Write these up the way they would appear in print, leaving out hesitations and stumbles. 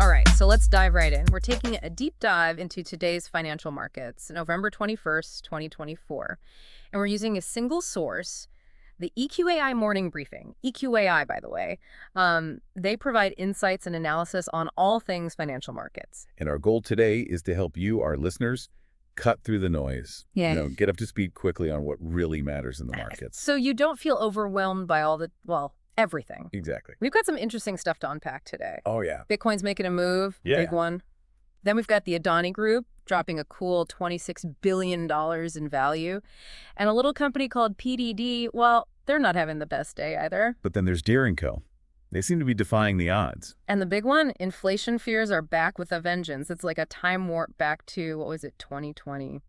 All right, so let's dive right in. We're taking a deep dive into today's financial markets, November 21st, 2024. And we're using a single source, the EQAI Morning Briefing. EQAI, by the way. They provide insights and analysis on all things financial markets. And our goal today is to help you, our listeners, cut through the noise. Yeah. Get up to speed quickly on what really matters in the markets. So you don't feel overwhelmed by all the, everything. Exactly. We've got some interesting stuff to unpack today. Oh, yeah. Bitcoin's making a move, big one. Then we've got the Adani Group dropping a cool $26 billion in value. And a little company called PDD, well, they're not having the best day either. But then there's Deere & Co. They seem to be defying the odds. And the big one, inflation fears are back with a vengeance. It's like a time warp back to, 2020?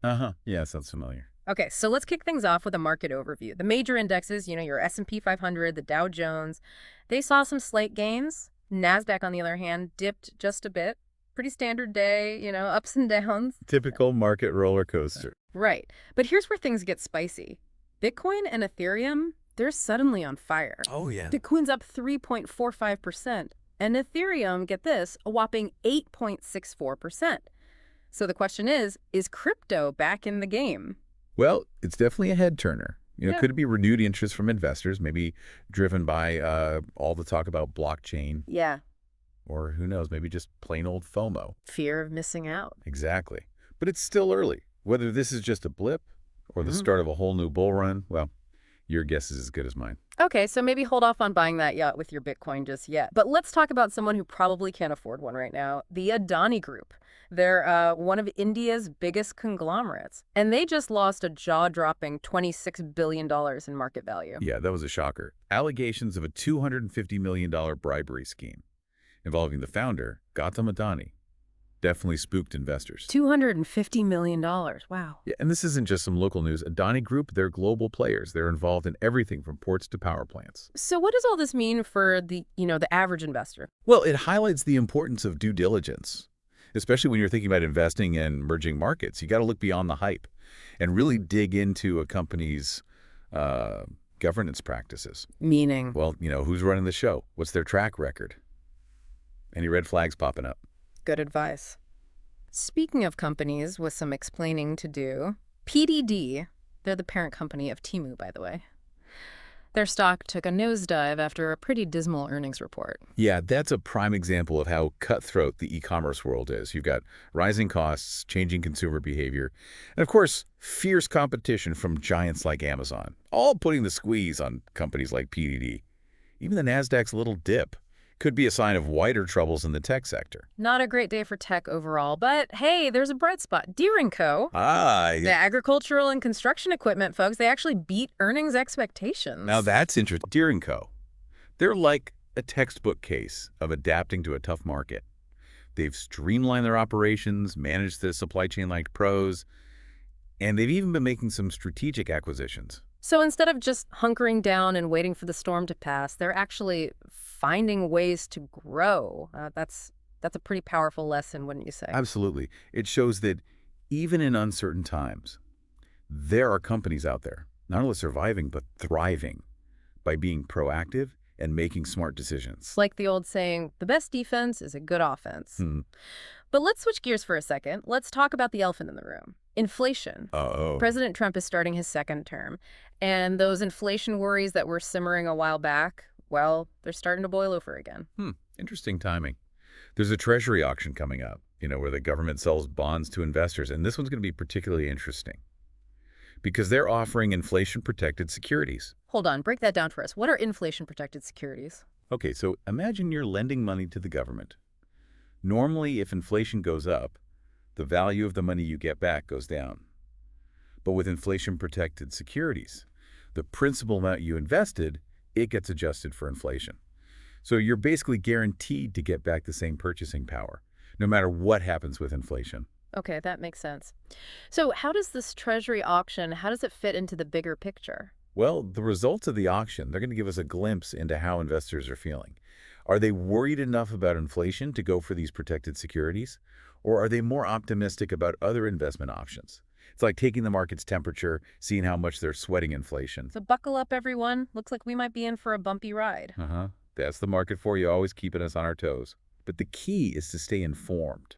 Yeah, sounds familiar. Okay, so let's kick things off with a market overview. The major indexes, your S&P 500, the Dow Jones, they saw some slight gains. Nasdaq, on the other hand, dipped just a bit. Pretty standard day, ups and downs. Typical market roller coaster. Right. But here's where things get spicy. Bitcoin and Ethereum, they're suddenly on fire. Oh, yeah. Bitcoin's up 3.45%. And Ethereum, get this, a whopping 8.64%. So the question is crypto back in the game? Well, it's definitely a head turner. Could it be renewed interest from investors, maybe driven by all the talk about blockchain? Yeah. Or who knows, maybe just plain old FOMO. Fear of missing out. Exactly. But it's still early. Whether this is just a blip or the start of a whole new bull run, well, your guess is as good as mine. Okay, so maybe hold off on buying that yacht with your Bitcoin just yet. But let's talk about someone who probably can't afford one right now, the Adani Group. They're one of India's biggest conglomerates. And they just lost a jaw-dropping $26 billion in market value. Yeah, that was a shocker. Allegations of a $250 million bribery scheme involving the founder, Gautam Adani, definitely spooked investors. $250 million. Wow. Yeah, and this isn't just some local news. Adani Group, they're global players. They're involved in everything from ports to power plants. So what does all this mean for the average investor? Well, it highlights the importance of due diligence, especially when you're thinking about investing in emerging markets. You got to look beyond the hype and really dig into a company's governance practices. Meaning? Well, who's running the show? What's their track record? Any red flags popping up? Good advice. Speaking of companies with some explaining to do, PDD, they're the parent company of Temu, by the way. Their stock took a nosedive after a pretty dismal earnings report. Yeah, that's a prime example of how cutthroat the e-commerce world is. You've got rising costs, changing consumer behavior, and of course, fierce competition from giants like Amazon, all putting the squeeze on companies like PDD. Even the Nasdaq's little dip could be a sign of wider troubles in the tech sector. Not a great day for tech overall, but hey, there's a bright spot. Deere & Co. The agricultural and construction equipment folks, they actually beat earnings expectations. Now that's interesting. Deere & Co. They're like a textbook case of adapting to a tough market. They've streamlined their operations, managed the supply chain like pros, and they've even been making some strategic acquisitions. So instead of just hunkering down and waiting for the storm to pass, they're actually finding ways to grow. That's a pretty powerful lesson, wouldn't you say? Absolutely. It shows that even in uncertain times, there are companies out there, not only surviving, but thriving by being proactive and making smart decisions. It's like the old saying, the best defense is a good offense. But let's switch gears for a second. Let's talk about the elephant in the room. Inflation. President Trump is starting his second term, and those inflation worries that were simmering a while back, well, they're starting to boil over again. Interesting timing. There's a treasury auction coming up, where the government sells bonds to investors, and this one's going to be particularly interesting because they're offering inflation-protected securities. Hold on, break that down for us. What are inflation-protected securities? Okay, so imagine you're lending money to the government. Normally, if inflation goes up, the value of the money you get back goes down. But with inflation-protected securities, the principal amount you invested, it gets adjusted for inflation. So you're basically guaranteed to get back the same purchasing power, no matter what happens with inflation. Okay, that makes sense. So how does this treasury auction, how does it fit into the bigger picture? Well, the results of the auction, they're going to give us a glimpse into how investors are feeling. Are they worried enough about inflation to go for these protected securities? Or are they more optimistic about other investment options? It's like taking the market's temperature, seeing how much they're sweating inflation. So buckle up, everyone. Looks like we might be in for a bumpy ride. That's the market for you, always keeping us on our toes. But the key is to stay informed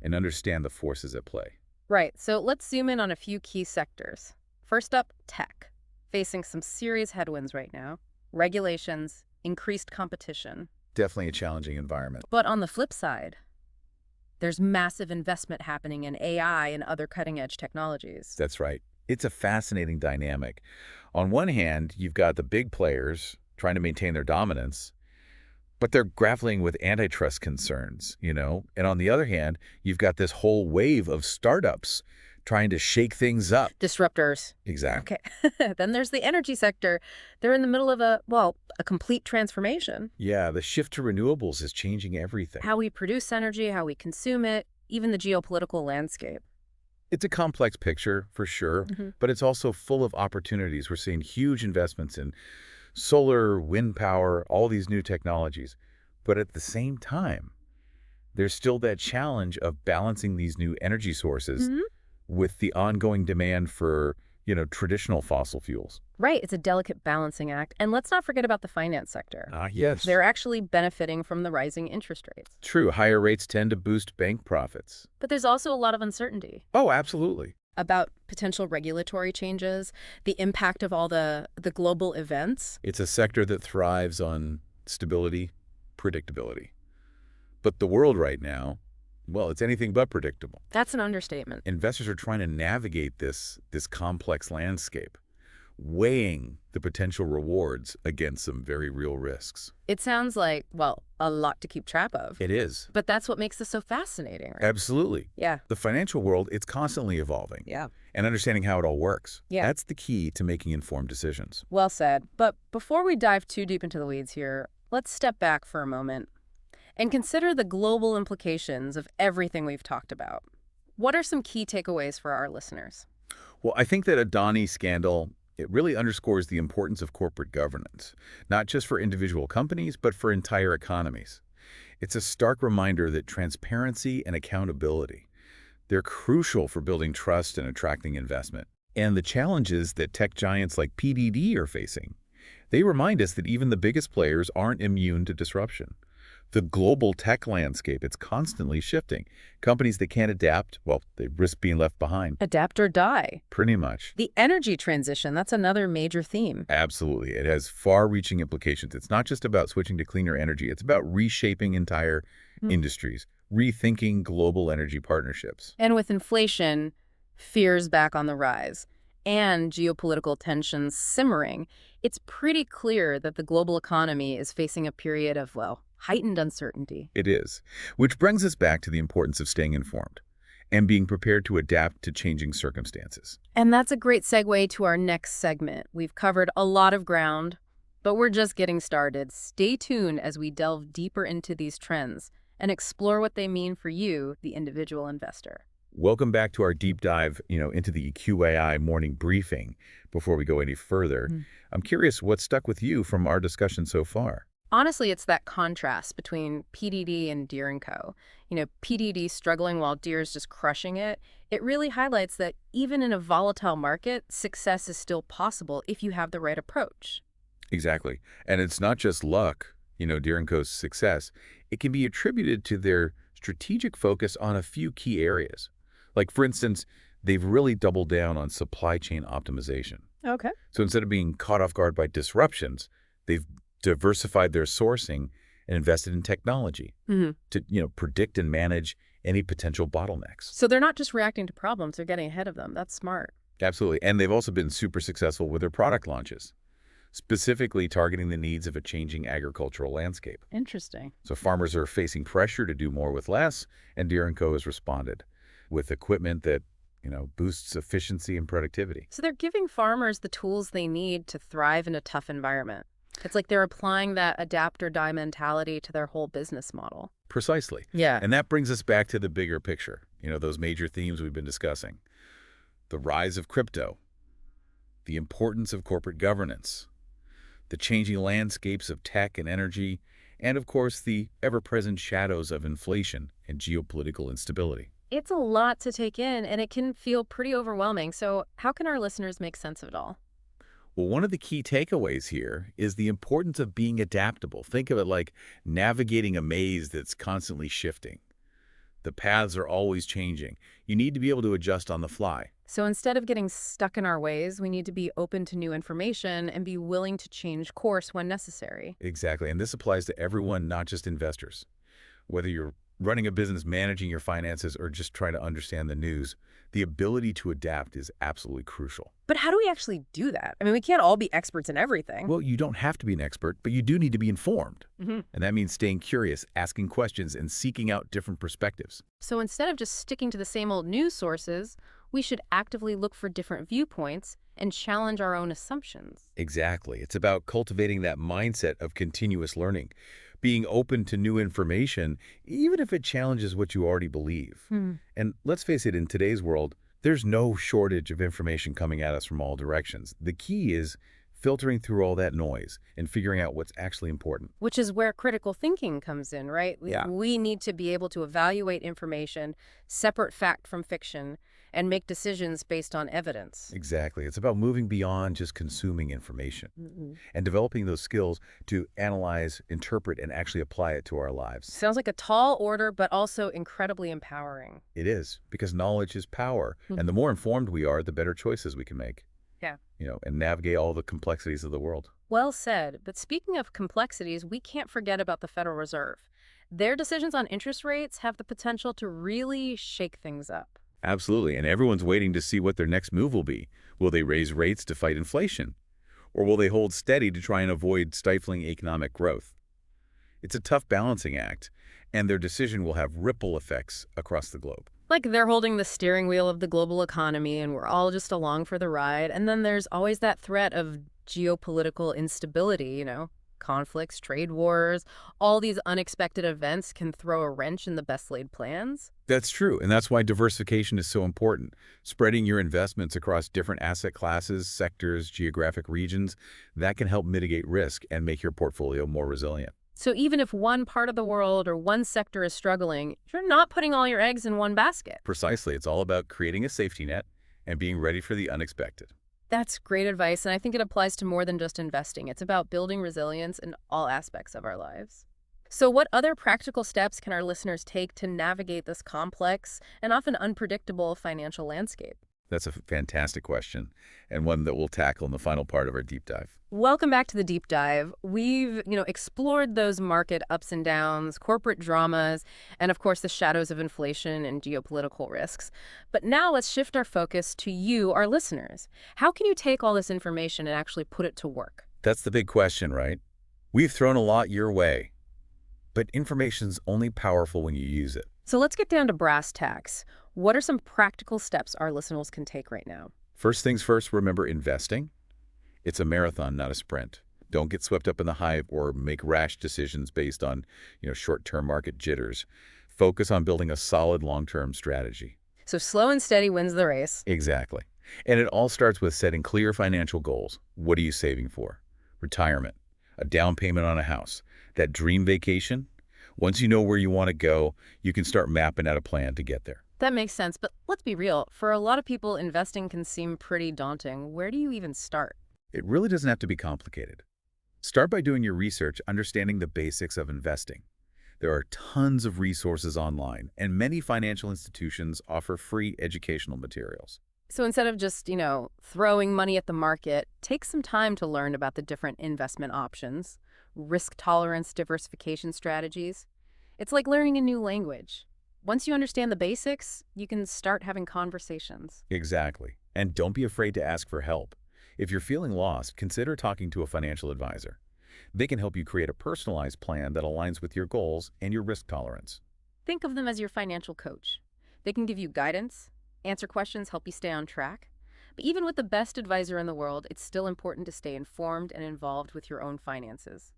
and understand the forces at play. Right, so let's zoom in on a few key sectors. First up, tech, facing some serious headwinds right now. Regulations, increased competition. Definitely a challenging environment. But on the flip side, there's massive investment happening in AI and other cutting-edge technologies. That's right. It's a fascinating dynamic. On one hand, you've got the big players trying to maintain their dominance, but they're grappling with antitrust concerns, And on the other hand, you've got this whole wave of startups trying to shake things up. Disruptors. Exactly. Okay. Then there's the energy sector. They're in the middle of a complete transformation. Yeah, the shift to renewables is changing everything. How we produce energy, how we consume it, even the geopolitical landscape. It's a complex picture, for sure, but it's also full of opportunities. We're seeing huge investments in solar, wind power, all these new technologies. But at the same time, there's still that challenge of balancing these new energy sources with the ongoing demand for, traditional fossil fuels. Right. It's a delicate balancing act. And let's not forget about the finance sector. Yes. They're actually benefiting from the rising interest rates. True. Higher rates tend to boost bank profits. But there's also a lot of uncertainty. Oh, absolutely. About potential regulatory changes, the impact of all the global events. It's a sector that thrives on stability, predictability. But the world right now, well, it's anything but predictable. That's an understatement. Investors are trying to navigate this complex landscape, weighing the potential rewards against some very real risks. It sounds like, a lot to keep track of. It is. But that's what makes this so fascinating, right? Absolutely. Yeah. The financial world, it's constantly evolving. Yeah. And understanding how it all works. Yeah. That's the key to making informed decisions. Well said. But before we dive too deep into the weeds here, let's step back for a moment and consider the global implications of everything we've talked about. What are some key takeaways for our listeners? Well, I think that Adani Scandal, it really underscores the importance of corporate governance, not just for individual companies, but for entire economies. It's a stark reminder that transparency and accountability, they're crucial for building trust and attracting investment. And the challenges that tech giants like PDD are facing, they remind us that even the biggest players aren't immune to disruption. The global tech landscape, it's constantly shifting. Companies that can't adapt, they risk being left behind. Adapt or die. Pretty much. The energy transition, that's another major theme. Absolutely. It has far-reaching implications. It's not just about switching to cleaner energy. It's about reshaping entire industries, rethinking global energy partnerships. And with inflation, fears back on the rise, and geopolitical tensions simmering, it's pretty clear that the global economy is facing a period of, heightened uncertainty. It is. Which brings us back to the importance of staying informed and being prepared to adapt to changing circumstances. And that's a great segue to our next segment. We've covered a lot of ground, but we're just getting started. Stay tuned as we delve deeper into these trends and explore what they mean for you, the individual investor. Welcome back to our deep dive, into the EQAI Morning Briefing. Before we go any further, I'm curious what stuck with you from our discussion so far. Honestly, it's that contrast between PDD and Deere & Co. PDD struggling while Deere's just crushing it. It really highlights that even in a volatile market, success is still possible if you have the right approach. Exactly. And it's not just luck, Deere & Co.'s success. It can be attributed to their strategic focus on a few key areas. Like, for instance, they've really doubled down on supply chain optimization. Okay. So instead of being caught off guard by disruptions, they've diversified their sourcing and invested in technology to, predict and manage any potential bottlenecks. So they're not just reacting to problems, they're getting ahead of them. That's smart. Absolutely. And they've also been super successful with their product launches, specifically targeting the needs of a changing agricultural landscape. Interesting. So farmers are facing pressure to do more with less, and Deere & Co. has responded with equipment that, boosts efficiency and productivity. So they're giving farmers the tools they need to thrive in a tough environment. It's like they're applying that adapt or die mentality to their whole business model. Precisely. Yeah. And that brings us back to the bigger picture, those major themes we've been discussing. The rise of crypto, the importance of corporate governance, the changing landscapes of tech and energy, and of course the ever-present shadows of inflation and geopolitical instability. It's a lot to take in, and it can feel pretty overwhelming. So how can our listeners make sense of it all? Well, one of the key takeaways here is the importance of being adaptable. Think of it like navigating a maze that's constantly shifting. The paths are always changing. You need to be able to adjust on the fly. So instead of getting stuck in our ways, we need to be open to new information and be willing to change course when necessary. Exactly. And this applies to everyone, not just investors. Whether you're running a business, managing your finances, or just trying to understand the news, the ability to adapt is absolutely crucial. But how do we actually do that? I mean, we can't all be experts in everything. Well, you don't have to be an expert, but you do need to be informed. And that means staying curious, asking questions, and seeking out different perspectives. So instead of just sticking to the same old news sources, we should actively look for different viewpoints and challenge our own assumptions. Exactly. It's about cultivating that mindset of continuous learning, being open to new information, even if it challenges what you already believe. And let's face it, in today's world, there's no shortage of information coming at us from all directions. The key is filtering through all that noise and figuring out what's actually important. Which is where critical thinking comes in, right? Yeah. We need to be able to evaluate information, separate fact from fiction, and make decisions based on evidence. Exactly. It's about moving beyond just consuming information and developing those skills to analyze, interpret, and actually apply it to our lives. Sounds like a tall order, but also incredibly empowering. It is, because knowledge is power. And the more informed we are, the better choices we can make. Yeah. And navigate all the complexities of the world. Well said. But speaking of complexities, we can't forget about the Federal Reserve. Their decisions on interest rates have the potential to really shake things up. Absolutely. And everyone's waiting to see what their next move will be. Will they raise rates to fight inflation? Or will they hold steady to try and avoid stifling economic growth? It's a tough balancing act, and their decision will have ripple effects across the globe. Like they're holding the steering wheel of the global economy and we're all just along for the ride. And then there's always that threat of geopolitical instability, conflicts, trade wars. All these unexpected events can throw a wrench in the best laid plans. That's true, and that's why diversification is so important. Spreading your investments across different asset classes, sectors, geographic regions, that can help mitigate risk and make your portfolio more resilient. So even if one part of the world or one sector is struggling, you're not putting all your eggs in one basket. Precisely. It's all about creating a safety net and being ready for the unexpected. That's great advice, and I think it applies to more than just investing. It's about building resilience in all aspects of our lives. So what other practical steps can our listeners take to navigate this complex and often unpredictable financial landscape? That's a fantastic question, and one that we'll tackle in the final part of our deep dive. Welcome back to the deep dive. We've, explored those market ups and downs, corporate dramas, and of course the shadows of inflation and geopolitical risks. But now let's shift our focus to you, our listeners. How can you take all this information and actually put it to work? That's the big question, right? We've thrown a lot your way, but information's only powerful when you use it. So let's get down to brass tacks. What are some practical steps our listeners can take right now? First things first, remember investing. It's a marathon, not a sprint. Don't get swept up in the hype or make rash decisions based on, short-term market jitters. Focus on building a solid long-term strategy. So slow and steady wins the race. Exactly. And it all starts with setting clear financial goals. What are you saving for? Retirement, a down payment on a house, that dream vacation. Once you know where you want to go, you can start mapping out a plan to get there. That makes sense, but let's be real. For a lot of people, investing can seem pretty daunting. Where do you even start? It really doesn't have to be complicated. Start by doing your research, understanding the basics of investing. There are tons of resources online, and many financial institutions offer free educational materials. So instead of just, throwing money at the market, take some time to learn about the different investment options, risk tolerance, diversification strategies. It's like learning a new language. Once you understand the basics, you can start having conversations. Exactly. And don't be afraid to ask for help. If you're feeling lost, consider talking to a financial advisor. They can help you create a personalized plan that aligns with your goals and your risk tolerance. Think of them as your financial coach. They can give you guidance, answer questions, help you stay on track. But even with the best advisor in the world, it's still important to stay informed and involved with your own finances.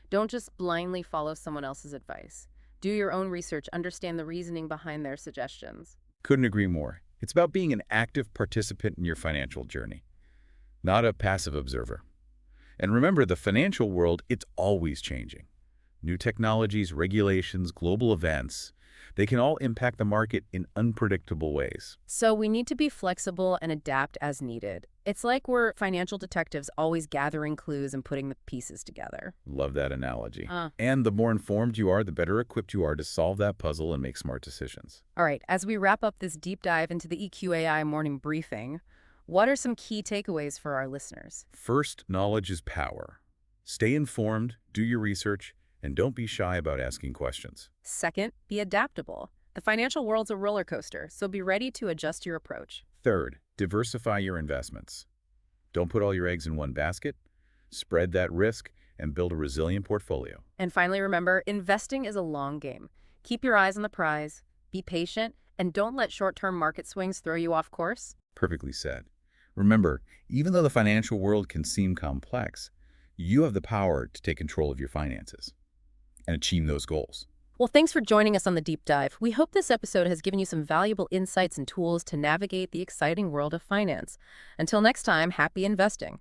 Don't just blindly follow someone else's advice. Do your own research, understand the reasoning behind their suggestions. Couldn't agree more. It's about being an active participant in your financial journey, not a passive observer. And remember, the financial world, it's always changing. New technologies, regulations, global events, they can all impact the market in unpredictable ways. So we need to be flexible and adapt as needed. It's like we're financial detectives always gathering clues and putting the pieces together. Love that analogy. Uh, And the more informed you are, the better equipped you are to solve that puzzle and make smart decisions. all right, as we wrap up this deep dive into the EQAI morning briefing, what are some key takeaways for our listeners? First, knowledge is power. Stay informed, do your research, and don't be shy about asking questions. Second, be adaptable. The financial world's a roller coaster, so be ready to adjust your approach. Third, diversify your investments. Don't put all your eggs in one basket. Spread that risk and build a resilient portfolio. And finally, remember, investing is a long game. Keep your eyes on the prize, be patient, and don't let short-term market swings throw you off course. Perfectly said. Remember, even though the financial world can seem complex, you have the power to take control of your finances and achieve those goals. Well, thanks for joining us on the deep dive. We hope this episode has given you some valuable insights and tools to navigate the exciting world of finance. Until next time, happy investing.